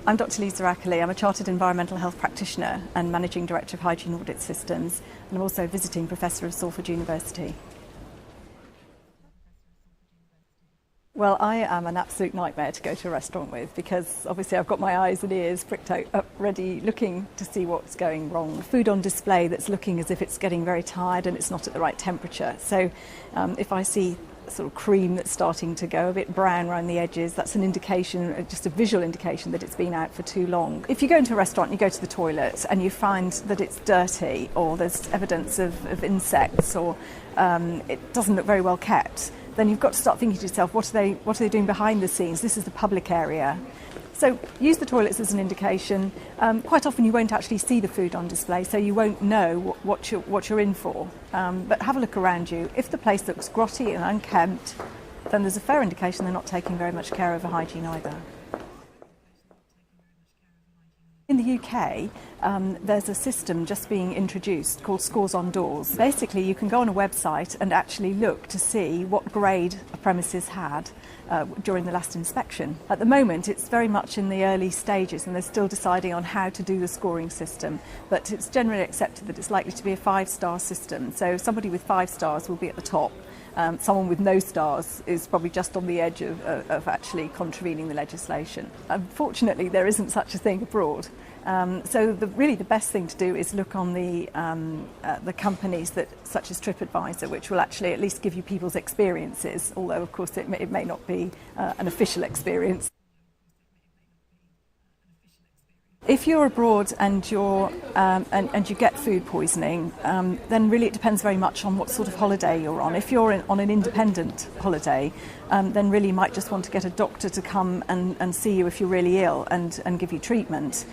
I'm Dr. Lisa Ackerley. I'm a Chartered Environmental Health Practitioner and Managing Director of Hygiene Audit Systems, and I'm also a visiting Professor of Salford University. Well, I am an absolute nightmare to go to a restaurant with because obviously I've got my eyes and ears pricked out, up ready, looking to see what's going wrong. Food on display that's looking as if it's getting very tired and it's not at the right temperature. So if I see sort of cream that's starting to go a bit brown around the edges, that's an indication, just a visual indication that it's been out for too long. If you go into a restaurant and you go to the toilet and you find that it's dirty or there's evidence of insects or it doesn't look very well kept, then you've got to start thinking to yourself, what are they doing behind the scenes? This is the public area. So use the toilets as an indication. Quite often you won't actually see the food on display, so you won't know what you're in for. But have a look around you. If the place looks grotty and unkempt, then there's a fair indication they're not taking very much care over hygiene either. In the UK, there's a system just being introduced called Scores on Doors. Basically, you can go on a website and actually look to see what grade a premises had during the last inspection. At the moment, it's very much in the early stages and they're still deciding on how to do the scoring system, but it's generally accepted that it's likely to be a 5-star system. So somebody with 5 stars will be at the top. Someone with no stars is probably just on the edge of actually contravening the legislation. Unfortunately, there isn't such a thing abroad. So really the best thing to do is look on the companies such as TripAdvisor, which will actually at least give you people's experiences, although of course it may not be an official experience. If you're abroad and and you get food poisoning, then really it depends very much on what sort of holiday you're on. If you're on an independent holiday, then really you might just want to get a doctor to come and see you if you're really ill and give you treatment.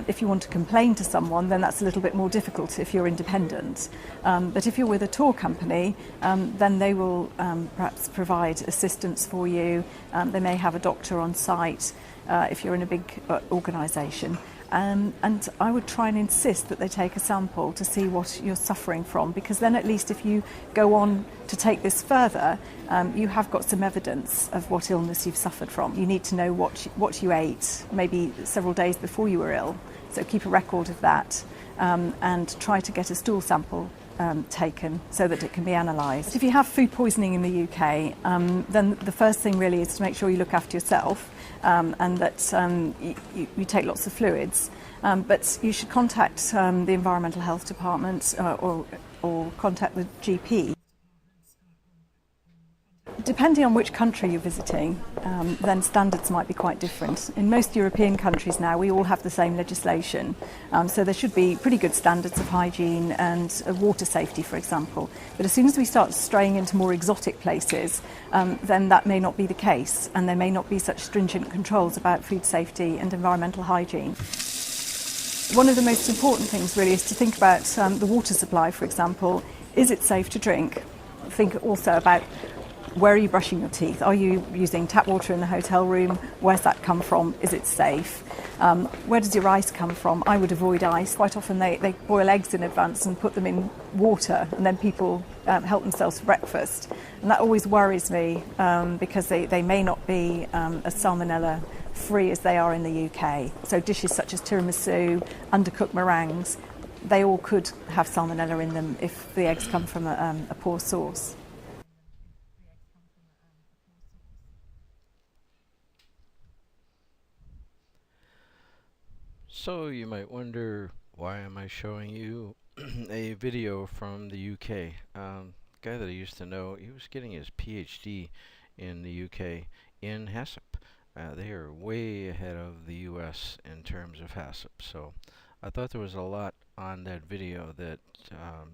If you want to complain to someone, then that's a little bit more difficult if you're independent. But if you're with a tour company, then they will perhaps provide assistance for you. They may have a doctor on site. If you're in a big organisation. And I would try and insist that they take a sample to see what you're suffering from, because then at least if you go on to take this further, you have got some evidence of what illness you've suffered from. You need to know what you ate maybe several days before you were ill, so keep a record of that and try to get a stool sample taken so that it can be analysed. If you have food poisoning in the UK, then the first thing really is to make sure you look after yourself and that you take lots of fluids. But you should contact the Environmental Health Department or contact the GP. Depending on which country you're visiting, then standards might be quite different. In most European countries now, we all have the same legislation, so there should be pretty good standards of hygiene and water safety, for example. But as soon as we start straying into more exotic places, then that may not be the case, and there may not be such stringent controls about food safety and environmental hygiene. One of the most important things really is to think about the water supply, for example. Is it safe to drink? Think also about where are you brushing your teeth? Are you using tap water in the hotel room? Where's that come from? Is it safe? Where does your ice come from? I would avoid ice. Quite often they boil eggs in advance and put them in water, and then people help themselves for breakfast. And that always worries me because they may not be as salmonella free as they are in the UK. So dishes such as tiramisu, undercooked meringues, they all could have salmonella in them if the eggs come from a poor source. So you might wonder, why am I showing you a video from the UK? Guy that I used to know, he was getting his PhD in the UK in HACCP. They are way ahead of the US in terms of HACCP. So I thought there was a lot on that video that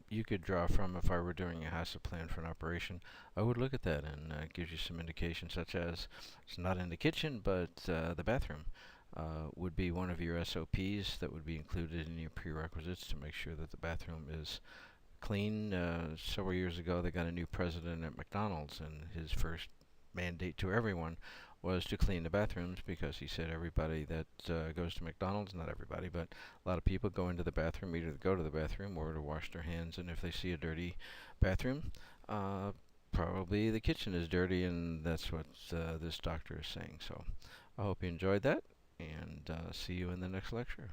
you could draw from. If I were doing a HACCP plan for an operation, I would look at that, and gives you some indications, such as it's not in the kitchen, but the bathroom would be one of your SOPs that would be included in your prerequisites to make sure that the bathroom is clean. Several years ago, they got a new president at McDonald's, and his first mandate to everyone was to clean the bathrooms, because he said everybody that goes to McDonald's, not everybody, but a lot of people go into the bathroom either to go to the bathroom or to wash their hands, and if they see a dirty bathroom, probably the kitchen is dirty, and that's what this doctor is saying. So I hope you enjoyed that, and see you in the next lecture.